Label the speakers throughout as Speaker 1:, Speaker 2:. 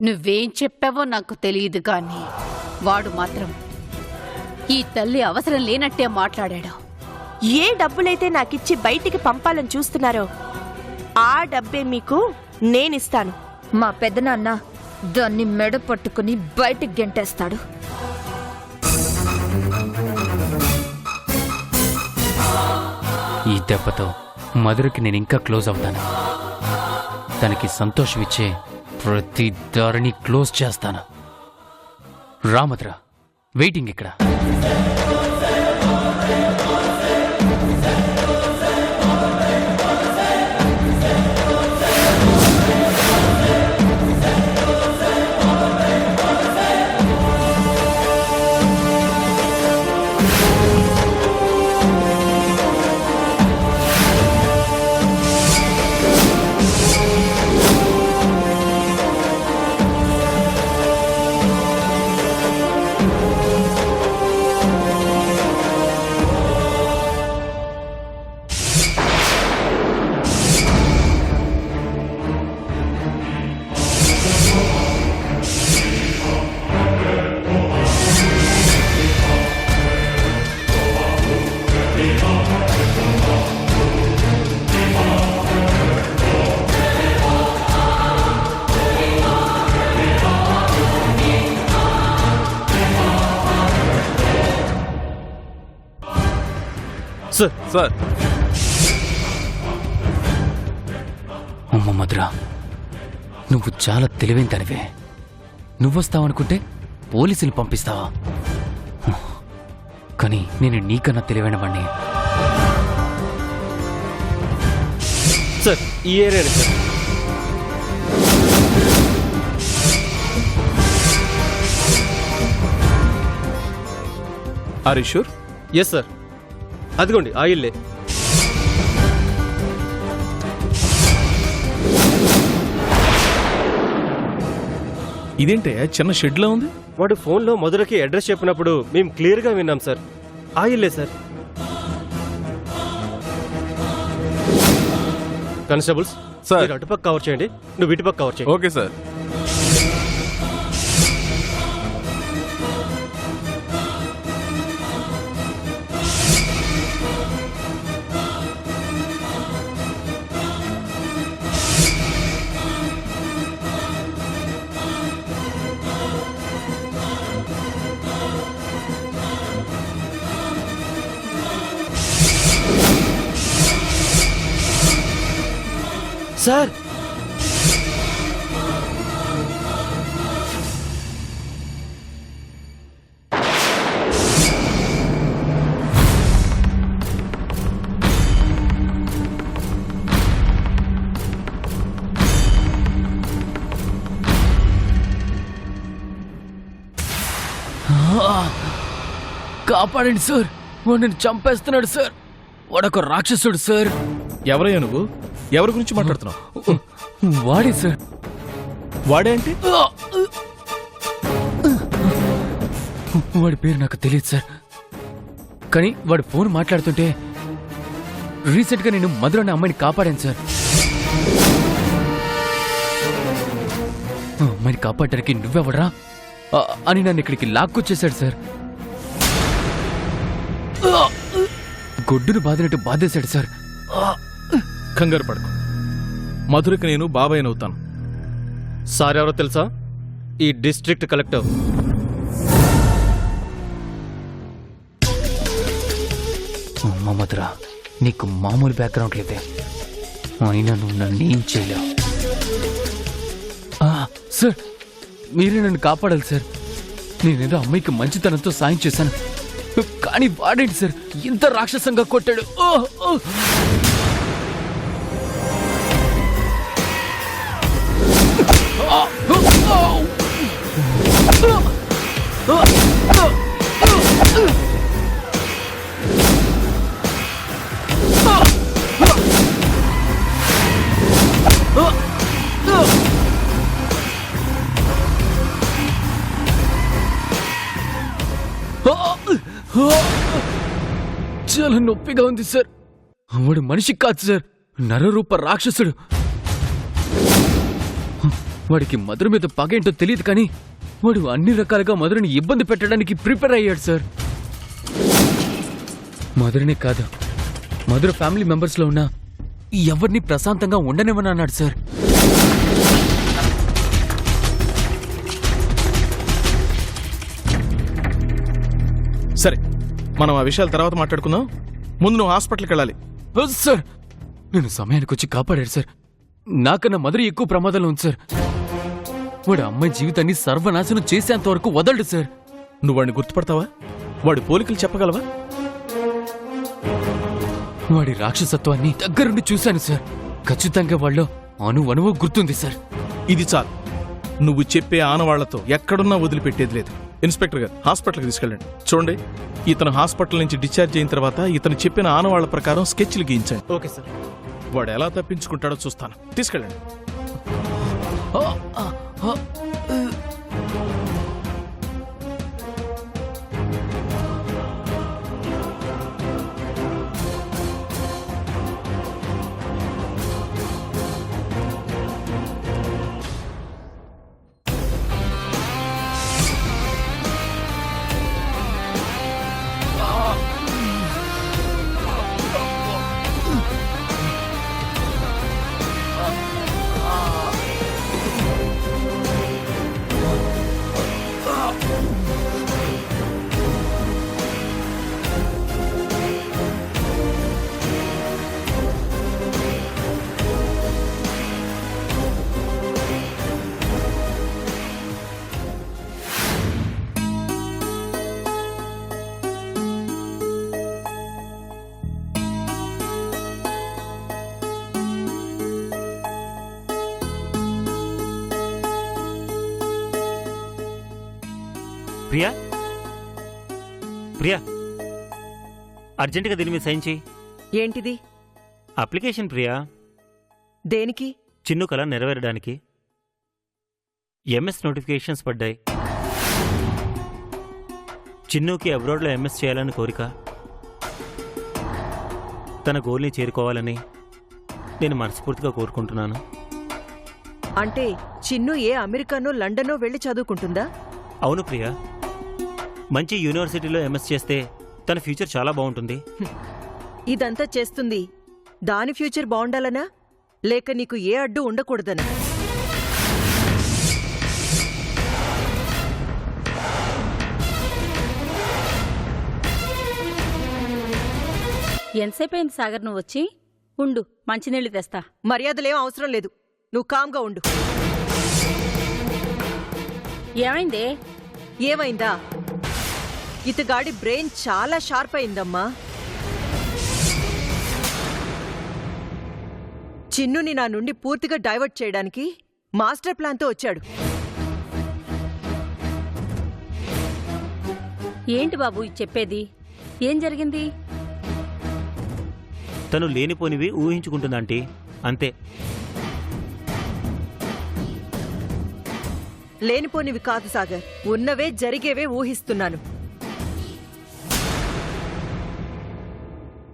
Speaker 1: నువ్వేం చెప్పావో నాకు తెలియదు కానీ వాడు మాత్రం ఈ తల్లి అవసరం లేనట్టే మాట్లాడాడు.
Speaker 2: ఏ డబ్బులైతే నాకిచ్చి బయటికి పంపాలని చూస్తున్నారో ఆ డబ్బే మీకు నేనిస్తాను.
Speaker 3: మా పెద్దనాన్న దాన్ని మెడ పట్టుకుని బయటికి గెంటేస్తాడు.
Speaker 4: ఈ దెబ్బతో మధురకి నేను ఇంకా క్లోజ్ అవుతాను. తనకి సంతోషం ఇచ్చే ప్రతి దారిని క్లోజ్ చేస్తాను. రా మధుర, వెయిటింగ్ ఇక్కడ.
Speaker 5: సార్
Speaker 4: అమ్మ మధుర, నువ్వు చాలా తెలివైన తనివే. నువ్వొస్తావనుకుంటే పోలీసులు పంపిస్తావా? కానీ నేను నీకన్నా తెలివైన వాణ్ణి.
Speaker 5: సార్ ఈ ఏరియానే sir. Are you sure? Yes sir. అదిగోండి ఆ ఇల్లే.
Speaker 6: ఇదేంటయ్యా చిన్న షెడ్ లో ఉంది?
Speaker 5: వాడు ఫోన్లో మధురకి అడ్రస్ చెప్పినప్పుడు మేము క్లియర్గా విన్నాం సార్. ఆ ఇల్లే సార్. Constables
Speaker 6: sir.
Speaker 5: మీరు అటుపక్క కవర్ చేయండి, నువ్వు ఇటుపక్క కవర్ చేయండి.
Speaker 6: Okay sir.
Speaker 5: సార్
Speaker 4: కాపాడండి సార్, వాడు నన్ను చంపేస్తున్నాడు సార్. వాడొక రాక్షసుడు సార్.
Speaker 6: ఎవరయ్యా నువ్వు? ఎవరి గురించి మాట్లాడుతున్నావు?
Speaker 4: వాడే సార్.
Speaker 6: వాడే అంటే?
Speaker 4: వాడి పేరు నాకు తెలియదు సార్, కానీ వాడు ఫోన్ మాట్లాడుతుంటే రీసెంట్ గా నేను మధుర అనే అమ్మాయిని కాపాడాను సార్. ఆ అమ్మాయిని కాపాడడానికి నువ్వెవడరా అని నన్ను ఇక్కడికి లాక్కొచ్చేశాడు సార్. గొడ్డును బాదినట్టు బాధేశాడు సార్.
Speaker 6: కంగారు పడకు, మధురకి నేను బాబాయ్నవుతాను.
Speaker 5: సార్ ఎవరో తెలుసా? ఈ డిస్ట్రిక్ట్ కలెక్టర్.
Speaker 4: అమ్మ మధుర, నీకు మామూలు బ్యాక్గ్రౌండ్ లేదే, అయినా నువ్వు నన్ను ఏం చేయలేవు. సార్, మీరే నన్ను కాపాడాలి సార్. నేనేదో అమ్మాయికి మంచితనంతో సాయం చేశాను, కానీ వాడేంటి సార్ ఇంత రాక్షసంగా కొట్టాడు. చాలా నొప్పిగా ఉంది సార్. వాడు మనిషి కాదు సార్, నరరూప రాక్షసుడు. వాడికి మధుర మీద పగ ఏంటో తెలియదు కానీ వాడు అన్ని రకాలుగా మధురని ఇబ్బంది పెట్టడానికి ప్రిపేర్ అయ్యాడు సార్. మధురనే కాదు, మధుర ఫ్యామిలీ మెంబర్స్ లో ఉన్న ఎవరిని ప్రశాంతంగా ఉండనివ్వని అన్నాడు సార్.
Speaker 6: సరే, మనం ఆ విషయాల తర్వాత మాట్లాడుకుందాం. ముందు నువ్వు హాస్పిటల్కి వెళ్ళాలి.
Speaker 4: సార్ నేను సమయానికి వచ్చి కాపాడాడు సార్. నాకన్నా మధుర ఎక్కువ ప్రమాదంలో ఉంది సార్. వాడు అమ్మాయి జీవితాన్ని సర్వనాశనం చేసేంత వరకు వదలడు సార్.
Speaker 6: నువ్వు వాడిని గుర్తుపడతావా? వాడి పోలికలు చెప్పగలవా?
Speaker 4: వాడి రాక్షసత్వాన్ని దగ్గరుండి చూశాను సార్. ఖచ్చితంగా వాళ్ళు అణువణువు గుర్తుంది సార్.
Speaker 6: ఇది చాలు. నువ్వు చెప్పే ఆనవాళ్లతో ఎక్కడున్నా వదిలిపెట్టేది లేదు. ఇన్స్పెక్టర్ గారు, హాస్పిటల్కి తీసుకెళ్ళండి. చూడండి, ఇతను హాస్పిటల్ నుంచి డిశ్చార్జ్ అయిన తర్వాత ఇతను చెప్పిన ఆనవాళ్ల ప్రకారం స్కెచ్లు గీయించండి.
Speaker 5: Okay sir.
Speaker 6: వాడు ఎలా తప్పించుకుంటాడో చూస్తాను. తీసుకెళ్ళండి.
Speaker 4: ఆ, ఆ, ఆ.
Speaker 7: ప్రియా, ప్రియా, అర్జెంటుగా దీని మీద సైన్ చేయి.
Speaker 8: ఏంటిది?
Speaker 7: అప్లికేషన్ ప్రియా.
Speaker 8: దేనికి?
Speaker 7: చిన్ను కళ నెరవేరడానికి. ఎంఎస్ నోటిఫికేషన్స్ పడ్డాయి. చిన్నుకి అబ్రాడ్లో ఎంఎస్ చేయాలని కోరిక. తన గోల్ని చేరుకోవాలని నేను మనస్ఫూర్తిగా కోరుకుంటున్నాను.
Speaker 8: అంటే చిన్ను ఏ అమెరికానో లండనో వెళ్ళి చదువుకుంటుందా?
Speaker 7: అవును ప్రియా, మంచి యూనివర్సిటీలో ఎంఎస్ చేస్తే తన ఫ్యూచర్ చాలా బాగుంటుంది.
Speaker 8: ఇదంతా చేస్తుంది దాని ఫ్యూచర్ బాగుండాలనా, లేక నీకు ఏ అడ్డు ఉండకూడదనా?
Speaker 1: ఎంతసేపు అయింది సాగర్ నువ్వు వచ్చి? ఉండు, మంచినీళ్ళు తెస్తా.
Speaker 8: మర్యాదలేం అవసరం లేదు, నువ్వు కామ్గా ఉండు.
Speaker 1: ఏమైందే?
Speaker 8: ఏమైందా? ఇతగాడి బ్రెయిన్ చాలా షార్ప్ అయిందమ్మా. చిన్నుని నా నుండి పూర్తిగా డైవర్ట్ చేయడానికి మాస్టర్ ప్లాన్తో వచ్చాడు.
Speaker 1: ఏంటి బాబు ఇది చెప్పేది? ఏం జరిగింది?
Speaker 7: తను లేనిపోనివి ఊహించుకుంటుందంటీ, అంతే.
Speaker 8: లేనిపోనివి కాదు సాగర్, ఉన్నవే జరిగేవే ఊహిస్తున్నాను.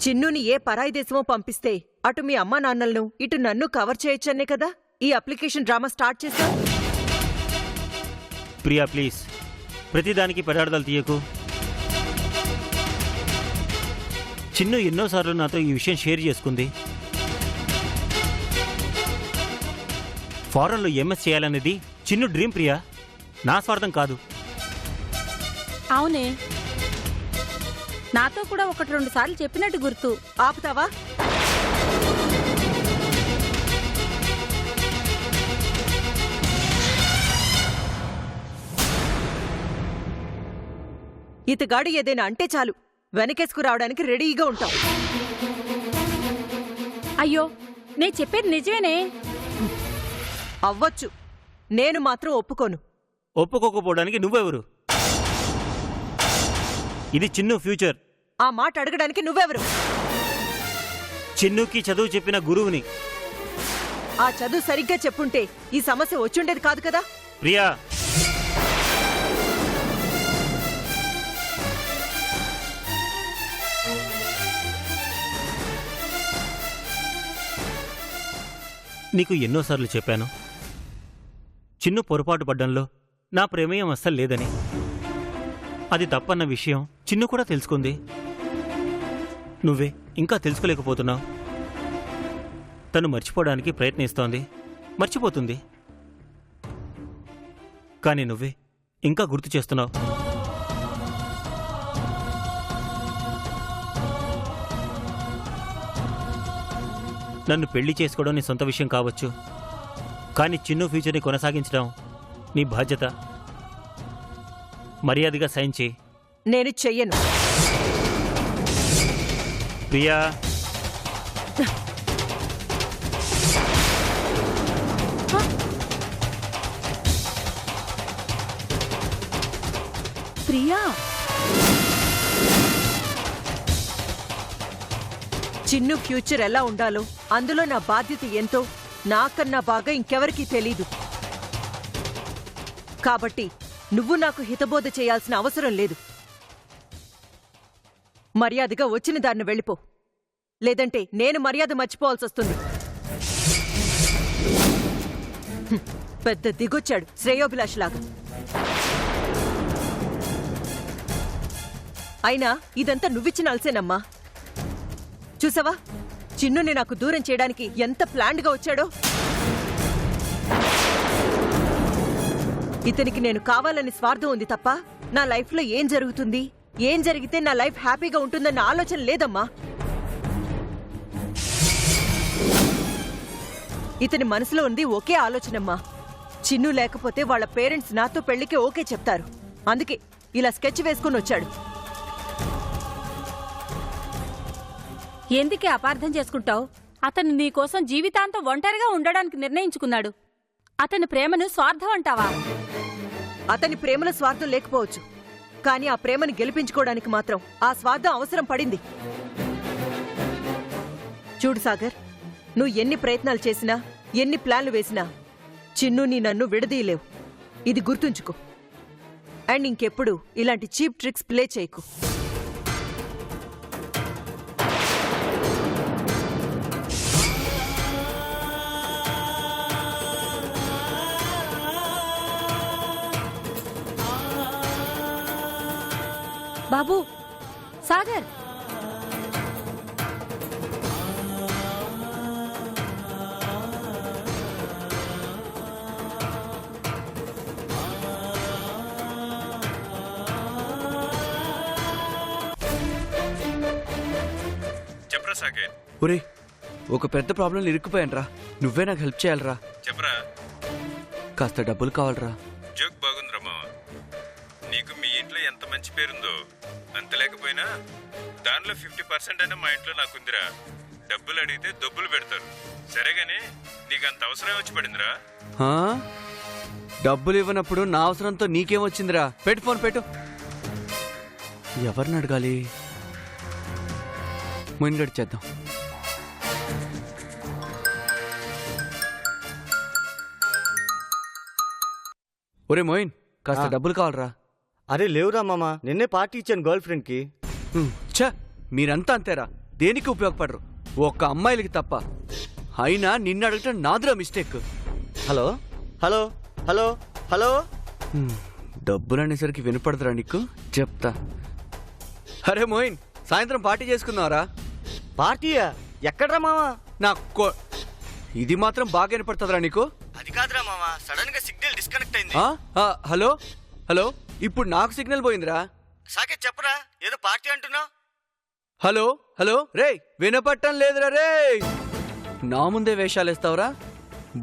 Speaker 8: చిన్నుని ఏ పరాయి దేశమో పంపిస్తే అటు మీ అమ్మా నాన్నలను ఇటు నన్ను కవర్ చేయొచ్చనే కదా ఈ అప్లికేషన్ డ్రామా స్టార్ట్ చేశా.
Speaker 7: ప్రియా ప్లీజ్, ప్రతిదానికి పదార్థాలు తీయకు. చిన్ను ఎన్నోసార్లు నాతో ఈ విషయం షేర్ చేసుకుంది. ఫారెన్లో ఎంఎస్ చేయాలనేది చిన్ను డ్రీమ్ ప్రియా, నా స్వార్థం కాదు.
Speaker 1: అవునే, నాతో కూడా 1-2 సార్లు చెప్పినట్టు గుర్తు.
Speaker 8: ఆపుతావా? ఇతగాడు ఏదైనా అంటే చాలు వెనకేసుకు రావడానికి రెడీగా ఉంటాం.
Speaker 1: అయ్యో, నేను చెప్పేది నిజమేనే.
Speaker 8: అవ్వచ్చు, నేను మాత్రం ఒప్పుకోను.
Speaker 7: ఒప్పుకోకపోవడానికి నువ్వెవరు? ఇది చిన్ను ఫ్యూచర్.
Speaker 8: ఆ మాట అడగడానికి నువ్వెవరు?
Speaker 7: చిన్నుకి చదువు చెప్పిన గురువుని.
Speaker 8: ఆ చదువు సరిగ్గా చెప్పుంటే ఈ సమస్య వచ్చుండేది కాదు కదా.
Speaker 7: ప్రియా, నీకు ఎన్నోసార్లు చెప్పాను, చిన్ను పొరపాటు పడ్డంలో నా ప్రమేయం అస్సలు లేదని. అది తప్పన్న విషయం చిన్ను కూడా తెలుసుకుంది. నువ్వే ఇంకా తెలుసుకోలేకపోతున్నావు. తను మర్చిపోవడానికి ప్రయత్నిస్తోంది, మర్చిపోతుంది. కానీ నువ్వే ఇంకా గుర్తు చేస్తున్నావు. నన్ను పెళ్లి చేసుకోవడం నీ సొంత విషయం కావచ్చు, కానీ చిన్ను ఫ్యూచర్ని కొనసాగించడం నీ బాధ్యత. మర్యాదగా సైన్ చేయి.
Speaker 8: నేను చెయ్యను.
Speaker 7: ప్రియా,
Speaker 2: ప్రియా,
Speaker 8: చిన్ను ఫ్యూచర్ ఎలా ఉండాలో అందులో నా బాధ్యత ఎంతో నాకన్నా బాగా ఇంకెవరికీ తెలీదు. కాబట్టి నువ్వు నాకు హితబోధ చేయాల్సిన అవసరం లేదు. మర్యాదగా వచ్చిన దాన్ని వెళ్ళిపో, లేదంటే నేను మర్యాద మర్చిపోవాల్సి వస్తుంది. పెద్ద దిగొచ్చాడు శ్రేయోభిలాష్లాగా. అయినా ఇదంతా నువ్విచ్చిన అలసేనమ్మా. చూసావా, చిన్నుని నాకు దూరం చేయడానికి ఎంత ప్లాన్డ్గా వచ్చాడో. ఇతనికి నేను కావాలని స్వార్థం ఉంది తప్ప నా లైఫ్లో ఏం జరుగుతుంది, ఏం జరిగితే నా లైఫ్ హ్యాపీగా ఉంటుందన్న ఆలోచన లేదమ్మా. ఇతని మనసులో ఉంది ఒకే ఆలోచనమ్మా. చిన్ను లేకపోతే వాళ్ళ పేరెంట్స్ నాతో పెళ్లికి ఓకే చెప్తారు. అందుకే ఇలా స్కెచ్ వేసుకుని వచ్చాడు.
Speaker 1: ఎందుకే అపార్థం చేసుకుంటావు? అతను నీకోసం జీవితాంతం ఒంటరిగా ఉండడానికి నిర్ణయించుకున్నాడు. అతని ప్రేమను స్వార్థం అంటావా?
Speaker 8: అతని ప్రేమలో స్వార్థం లేకపోవచ్చు, కానీ ఆ ప్రేమను గెలిపించుకోవడానికి మాత్రం ఆ స్వార్థం అవసరం పడింది. చూడు సాగర్, నువ్వు ఎన్ని ప్రయత్నాలు చేసినా, ఎన్ని ప్లాన్లు వేసినా చిన్ను నీ నన్ను విడదీయలేవు. ఇది గుర్తుంచుకో. అండ్ ఇంకెప్పుడు ఇలాంటి చీప్ ట్రిక్స్ ప్లే చేయకు.
Speaker 1: బాబు, సాగర్,
Speaker 5: చెప్పరా సాగర్.
Speaker 9: ఒరే, ఒక పెద్ద ప్రాబ్లంలో ఇరుక్కుపోయానురా. నువ్వే నాకు హెల్ప్ చేయాలరా.
Speaker 5: చెప్పరా.
Speaker 9: కాస్త డబ్బులు కావాలరా.
Speaker 5: జోక్ బాగుందిరా మామ. నీకు మీ ఇంట్లో ఎంత మంచి పేరుందో అంత లేకపోయినా దానిలో 50% అయినా మా ఇంట్లో నాకుందిరా. డబ్బులు అడిగితే దొబ్బులు పెడతారు. సరేగాని నీకు అంత అవసరం వచ్చి పడిందిరా.
Speaker 9: హా? డబ్బులు ఇవ్వనప్పుడు నా అవసరంతో నీకేమొచ్చిందిరా? పెట్టు ఫోన్ పెట్టు. ఎవరిని అడగాలి? మొయిన్ చేద్దాం. ఒరే మోయిన్, కాస్త డబ్బులు కావాలరా.
Speaker 10: అరే లేవురా మామ, నిన్నే పార్టీ ఇచ్చాను గర్ల్ ఫ్రెండ్ కి.
Speaker 9: ఛ, మీరంతా అంతేరా. దేనికి ఉపయోగపడరు, ఒక్క అమ్మాయిలకి తప్ప. అయినా నిన్ను అడగటం నాదిరా mistake.
Speaker 10: Hello hello hello hello.
Speaker 9: డబ్బులు అనేసరికి వినపడదురా నీకు? చెప్తా. అరే మోయిన్, సాయంత్రం పార్టీ చేసుకుందాంరా.
Speaker 10: పార్టీయా? ఎక్కడ్రా మామా?
Speaker 9: ఇది మాత్రం బాగా వినపడుతుందిరా నీకు?
Speaker 10: అది కాదురా మామా, సడన్ గా సిగ్నల్ డిస్కనెక్ట్ అయింది.
Speaker 9: హలో హలో, ఇప్పుడు నాకు సిగ్నల్ పోయిందిరా.
Speaker 10: సాకే చెప్పరా, ఏదో పార్టీ అంటున్నావు.
Speaker 9: హలో హలో, రే వినపట్టం లేదురా. రే నా ముందే వేషాలు వేస్తావురా?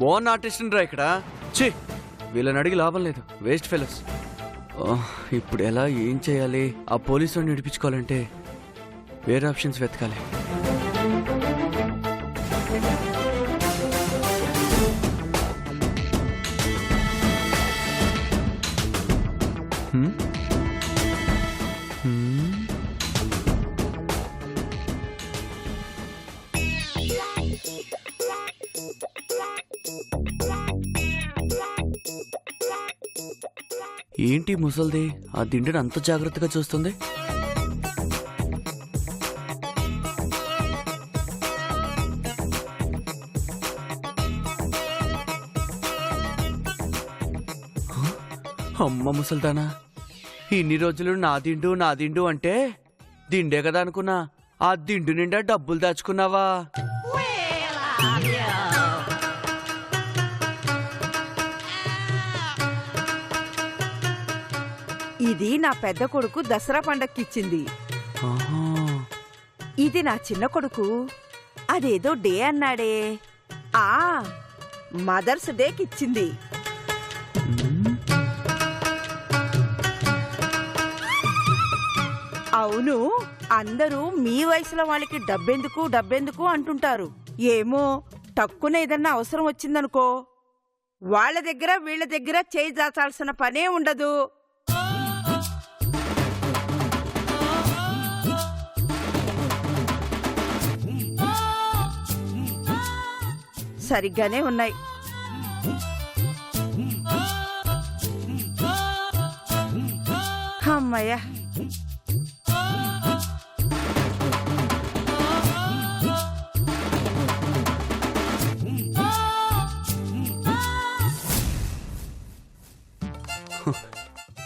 Speaker 9: బాగున్న ఆర్టిస్ట్ రా ఇక్కడ. ఛీ, వీళ్ళని అడిగి లాభం లేదు, వేస్ట్ ఫెలోస్. ఇప్పుడు ఎలా, ఏం చేయాలి? ఆ పోలీసు వాడిని నడిపించుకోవాలంటే వేరే ఆప్షన్స్ వెతకాలి. ఏంటి ముసల్ది ఆ దిండుని అంత జాగ్రత్తగా చూస్తుంది? అమ్మ ముసల్దానా, ఇన్ని రోజులు నా దిండు అంటే దిండే కదా అనుకున్నా. ఆ దిండు నిండా డబ్బులు దాచుకున్నావా?
Speaker 11: ఇది నా పెద్ద కొడుకు దసరా పండక్కిచ్చింది.
Speaker 9: ఆహా.
Speaker 11: ఇది నా చిన్న కొడుకు అదేదో డే అన్నాడే, ఆ మదర్స్ డేకిచ్చింది. అవును, అందరూ మీ వయసులో వాళ్ళకి డబ్బెందుకు అంటుంటారు. ఏమో, తక్కువ ఏదన్నా అవసరం వచ్చిందనుకో వాళ్ళ దగ్గర వీళ్ళ దగ్గర చేయి దాచాల్సిన పనే ఉండదు. సరిగ్గానే ఉన్నాయి. అమ్మయ్య,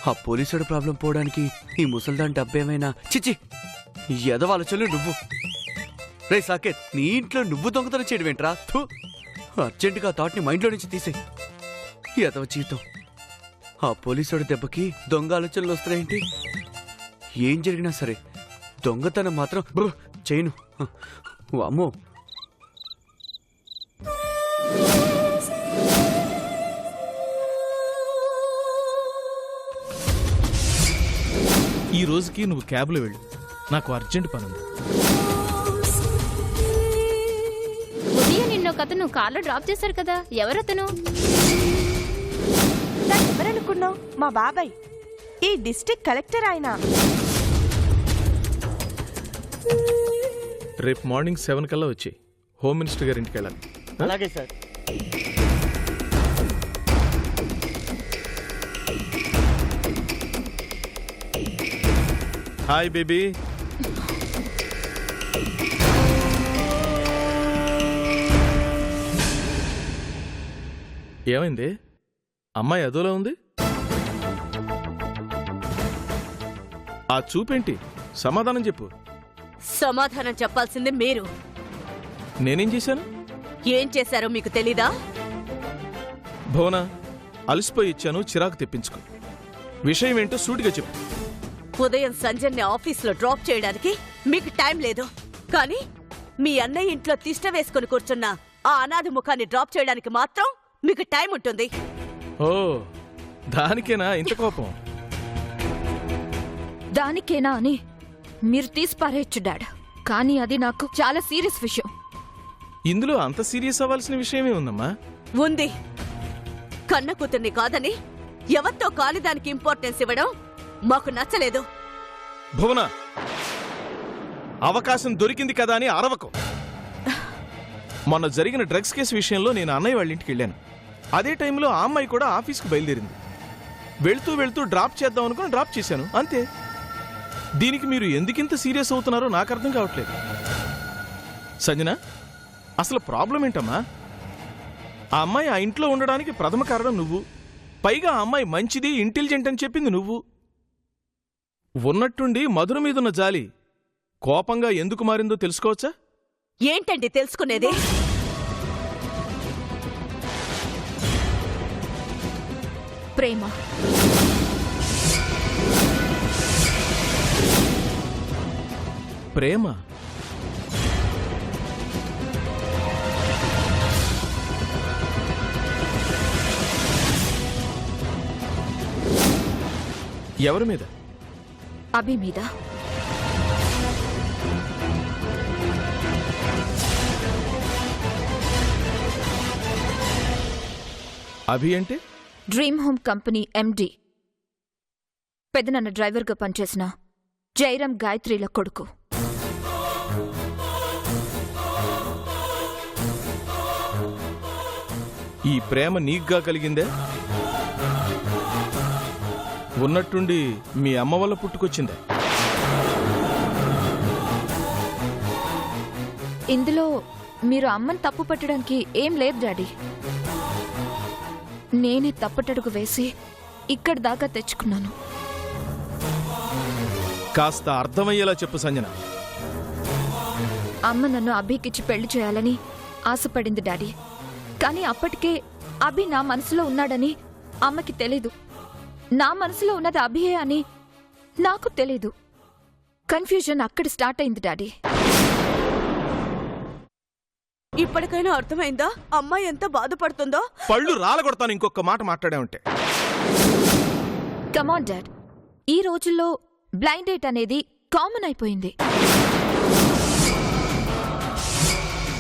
Speaker 9: ఆ పోలీసుడు ప్రాబ్లం పోవడానికి ఈ ముసల్దాన్ డబ్బేమైనా? చిచి, ఎదవాలచలు నువ్వు. రే సాకేత్, నీ ఇంట్లో నువ్వు దొంగతనం చేయడం ఏంట్రా? అర్జెంటుగా ఆ థాట్ని మైండ్లో నుంచి తీసేయ్. ఎదవ జీవితం. ఆ పోలీసుడి దెబ్బకి దొంగ ఆలోచనలు వస్తున్నాయేంటి? ఏం జరిగినా సరే దొంగతనం మాత్రం చేయను. అమ్మో,
Speaker 6: ఈ రోజుకి నువ్వు క్యాబ్లో వెళ్ళు, నాకు అర్జెంట్ పనుంది.
Speaker 12: ఉదయం నిన్న ఒక అతను కార్లో డ్రాప్ చేశారు కదా, ఎవరతను?
Speaker 2: ఎవరనుకున్నావు? మా బాబాయ్, ఈ డిస్ట్రిక్ట్ కలెక్టర్ ఆయన.
Speaker 6: రేపు మార్నింగ్ 7 కల్లా వచ్చి హోమ్ మినిస్టర్ గారి ఇంటికి వెళ్ళాలి.
Speaker 10: అలాగే సార్.
Speaker 6: Hi baby. ఏమైంది? అమ్మాయి అదోలా ఉంది. ఆ చూపేంటి? సమాధానం చెప్పు.
Speaker 1: సమాధానం చెప్పాల్సిందే మీరు.
Speaker 6: నేనేం చేశాను?
Speaker 1: ఏం చేశారో మీకు తెలీదా?
Speaker 6: భువన, అలసిపోయి ఇచ్చాను, చిరాకు తెప్పించుకో. విషయం ఏంటో సూటిగా చెప్పు.
Speaker 1: ఉదయం సంజయ్ని ఆఫీస్లో డ్రాప్ చేయడానికి మీకు టైం లేదు, కానీ మీ అన్నయ్య ఇంట్లో తిష్ట వేసుకుని కూర్చున్న ఆ అనాథ ముఖాన్ని డ్రాప్ చేయడానికి మాత్రం మీకు టైం ఉంటుంది.
Speaker 6: ఓ, దానికేనా ఇంత కోపం?
Speaker 3: దానికేనా అని మీరు తీసి పారేయచ్చు డాడ్, కానీ అది నాకు చాలా సీరియస్ విషయం.
Speaker 6: ఇందులో అంత సీరియస్ అవ్వాల్సిన విషయమే ఉందమ్మా.
Speaker 1: ఉంది. కన్న కూతుర్ని కాదని ఎవరితో కాలిదానికి ఇంపార్టెన్స్ ఇవ్వడం మాకు నచ్చలేదు.
Speaker 6: భువన, అవకాశం దొరికింది కదా అని అరవకు. మొన్న జరిగిన డ్రగ్స్ కేసు విషయంలో నేను అన్నయ్య వాళ్ళ ఇంటికి వెళ్ళాను. అదే టైంలో ఆ అమ్మాయి కూడా ఆఫీస్కి బయలుదేరింది. వెళ్తూ వెళ్తూ డ్రాప్ చేద్దాం అనుకుని డ్రాప్ చేశాను, అంతే. దీనికి మీరు ఎందుకింత సీరియస్ అవుతున్నారో నాకు అర్థం కావట్లేదు. సంజన, అసలు ప్రాబ్లం ఏంటమ్మా? ఆ అమ్మాయి ఆ ఇంట్లో ఉండడానికి ప్రథమ కారణం నువ్వు. పైగా ఆ అమ్మాయి మంచిది, ఇంటెలిజెంట్ అని చెప్పింది నువ్వు. ఉన్నట్టుండి మధుర మీదున్న జాలి కోపంగా ఎందుకు మారిందో తెలుసుకోవచ్చా?
Speaker 1: ఏంటండి తెలుసుకునేది?
Speaker 3: ప్రేమ.
Speaker 6: ప్రేమ? ఎవరి మీద?
Speaker 3: అభి మీద.
Speaker 6: అభి అంటే?
Speaker 3: డ్రీమ్ హోమ్ కంపెనీ ఎండి, పెదనాన్న డ్రైవర్గా పనిచేసిన జైరాం గాయత్రిల కొడుకు.
Speaker 6: ఈ ప్రేమ నీగ్గా కలిగిందే? ఉన్నట్టుండి మీ అమ్మ వల్ల పుట్టుకొచ్చిందే?
Speaker 3: ఇందులో మీరు అమ్మని తప్పు పట్టడానికి ఏం లేదు డాడీ. నేనే తప్పటడుగు వేసి ఇక్కడి దాకా తెచ్చుకున్నాను.
Speaker 6: కాస్త అర్థమయ్యేలా చెప్పు సంజన.
Speaker 3: అమ్మ నన్ను అభికిచ్చి పెళ్లి చేయాలని ఆశపడింది డాడీ. కానీ అప్పటికే అభి నా మనసులో ఉన్నాడని అమ్మకి తెలీదు. నా మనసులో ఉన్నది అభియే అని నాకు తెలీదు. కన్ఫ్యూజన్ అక్కడ స్టార్ట్ అయింది డాడీ.
Speaker 1: ఇప్పటికైనా అర్థమైందా అమ్మాయి ఎంత బాధపడుతుందో?
Speaker 6: పళ్ళు రాలగొడతాను ఇంకొక మాట మాట్లాడామంటే.
Speaker 3: కమాన్ డాడ్, ఈ రోజుల్లో బ్లైండ్ డేట్ అనేది కామన్ అయిపోయింది.